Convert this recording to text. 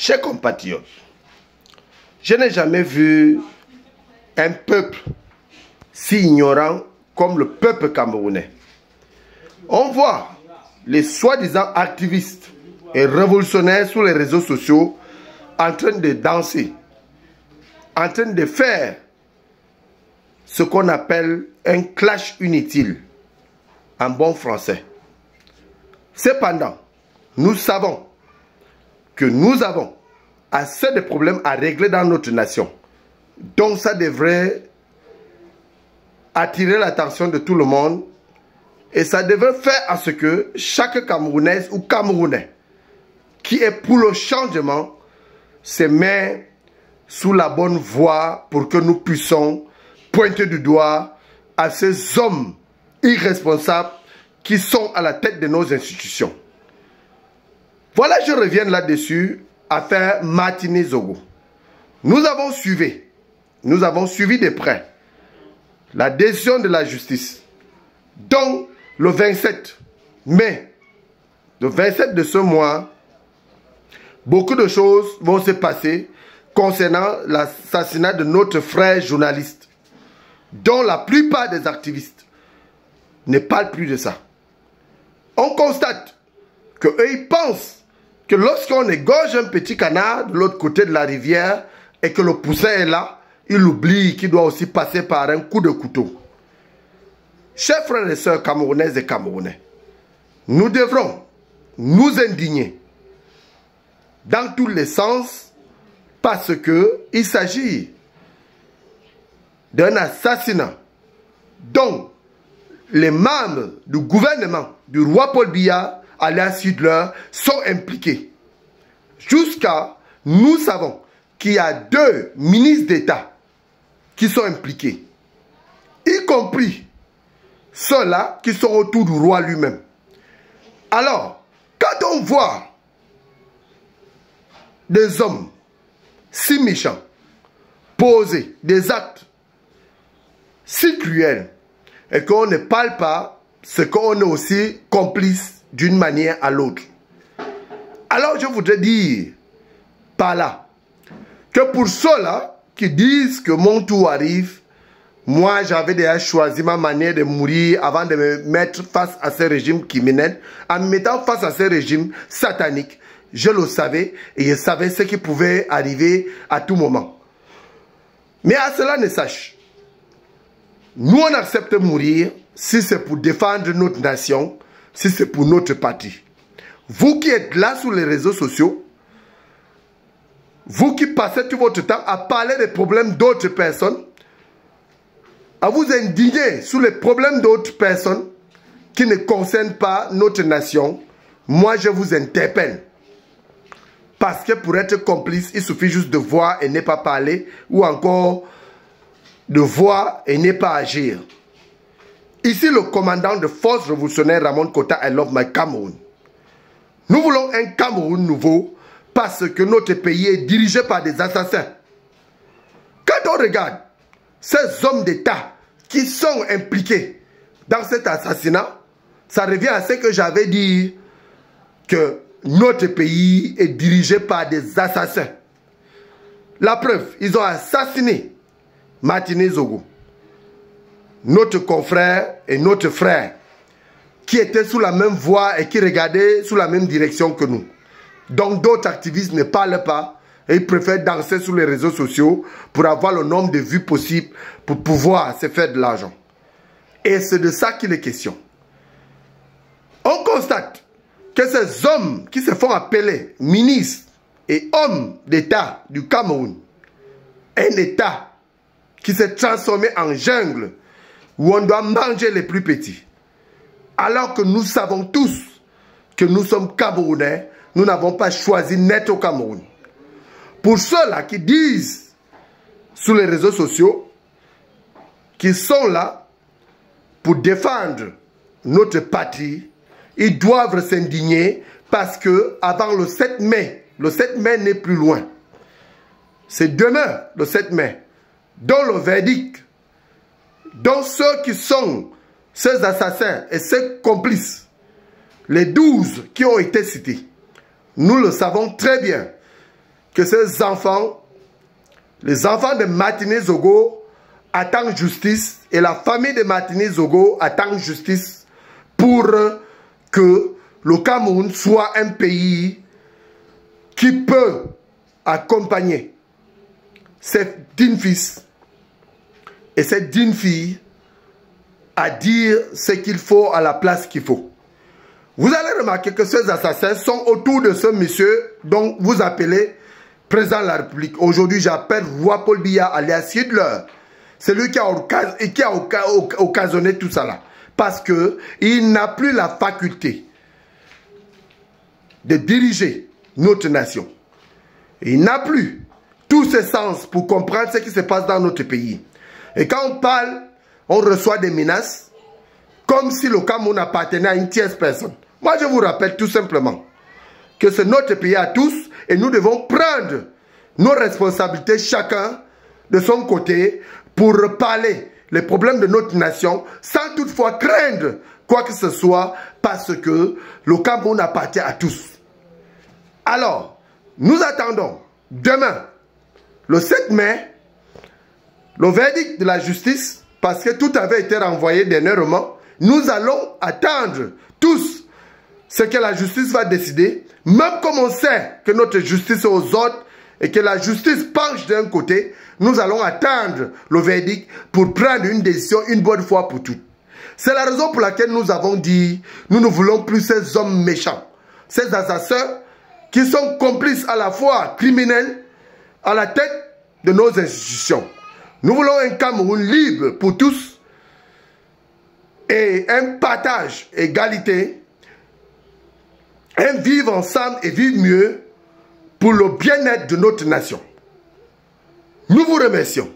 Chers compatriotes, je n'ai jamais vu un peuple si ignorant comme le peuple camerounais. On voit les soi-disant activistes et révolutionnaires sur les réseaux sociaux en train de danser, en train de faire ce qu'on appelle un clash inutile en bon français. Cependant, nous savons que nous avons assez de problèmes à régler dans notre nation. Donc ça devrait attirer l'attention de tout le monde et ça devrait faire à ce que chaque Camerounaise ou Camerounais qui est pour le changement se met sous la bonne voie pour que nous puissions pointer du doigt à ces hommes irresponsables qui sont à la tête de nos institutions. Voilà, je reviens là-dessus à faire Martinez Zogo. Nous avons suivi de près la décision de la justice. Donc, le 27 mai, le 27 de ce mois, beaucoup de choses vont se passer concernant l'assassinat de notre frère journaliste, dont la plupart des activistes ne parlent plus de ça. On constate qu'eux, ils pensent que lorsqu'on égorge un petit canard de l'autre côté de la rivière et que le poussin est là, il oublie qu'il doit aussi passer par un coup de couteau. Chers frères et sœurs camerounaises et camerounais, nous devrons nous indigner dans tous les sens parce qu'il s'agit d'un assassinat dont les membres du gouvernement du roi Paul Biya, alias Hitler, sont impliqués. Jusqu'à, nous savons qu'il y a 2 ministres d'État qui sont impliqués, y compris ceux-là qui sont autour du roi lui-même. Alors, quand on voit des hommes si méchants poser des actes si cruels et qu'on ne parle pas, c'est qu'on est aussi complice d'une manière à l'autre. Alors je voudrais dire par là que pour ceux-là qui disent que mon tour arrive, moi j'avais déjà choisi ma manière de mourir avant de me mettre face à ces régimes criminels. En me mettant face à ces régimes sataniques, je le savais et je savais ce qui pouvait arriver à tout moment. Mais à cela ne sache, nous on accepte de mourir si c'est pour défendre notre nation, si c'est pour notre patrie. Vous qui êtes là sur les réseaux sociaux, vous qui passez tout votre temps à parler des problèmes d'autres personnes, à vous indigner sur les problèmes d'autres personnes qui ne concernent pas notre nation, moi je vous interpelle. Parce que pour être complice, il suffit juste de voir et ne pas parler, ou encore de voir et ne pas agir. Ici, le commandant de force révolutionnaire Ramon Kota, I love my Cameroun. Nous voulons un Cameroun nouveau parce que notre pays est dirigé par des assassins. Quand on regarde ces hommes d'État qui sont impliqués dans cet assassinat, ça revient à ce que j'avais dit, que notre pays est dirigé par des assassins. La preuve, ils ont assassiné Martinez Zogo, notre confrère et notre frère, qui étaient sous la même voie et qui regardaient sous la même direction que nous. Donc d'autres activistes ne parlent pas et ils préfèrent danser sur les réseaux sociaux pour avoir le nombre de vues possible pour pouvoir se faire de l'argent. Et c'est de ça qu'il est question. On constate que ces hommes qui se font appeler ministres et hommes d'État du Cameroun, un État qui s'est transformé en jungle où on doit manger les plus petits, alors que nous savons tous que nous sommes Camerounais, nous n'avons pas choisi d'être au Cameroun. Pour ceux-là qui disent sur les réseaux sociaux qu'ils sont là pour défendre notre patrie, ils doivent s'indigner parce que avant le 7 mai n'est plus loin. C'est demain, le 7 mai, dont le verdict, dont ceux qui sont ces assassins et ces complices, les 12 qui ont été cités, nous le savons très bien que ces enfants, les enfants de Martini Zogo, attendent justice et la famille de Martini Zogo attend justice pour que le Cameroun soit un pays qui peut accompagner ses dignes fils et ses dignes filles à dire ce qu'il faut à la place qu'il faut. Vous allez remarquer que ces assassins sont autour de ce monsieur dont vous appelez président de la République. Aujourd'hui, j'appelle Roi Paul Biya alias Hitler. C'est lui qui a occasionné tout ça là. Parce qu'il n'a plus la faculté de diriger notre nation. Il n'a plus tous ses sens pour comprendre ce qui se passe dans notre pays. Et quand on parle, on reçoit des menaces comme si le Cameroun appartenait à une tierce personne. Moi, je vous rappelle tout simplement que c'est notre pays à tous et nous devons prendre nos responsabilités chacun de son côté pour parler les problèmes de notre nation sans toutefois craindre quoi que ce soit parce que le Cameroun appartient à tous. Alors, nous attendons demain, le 7 mai, le verdict de la justice parce que tout avait été renvoyé dernièrement. Nous allons attendre tous ce que la justice va décider, même comme on sait que notre justice est aux ordres et que la justice penche d'un côté, nous allons attendre le verdict pour prendre une décision une bonne fois pour toutes. C'est la raison pour laquelle nous avons dit, nous ne voulons plus ces hommes méchants, ces assassins qui sont complices à la fois criminels à la tête de nos institutions. Nous voulons un Cameroun libre pour tous et un partage, égalité, un vivre ensemble et vivre mieux pour le bien-être de notre nation. Nous vous remercions.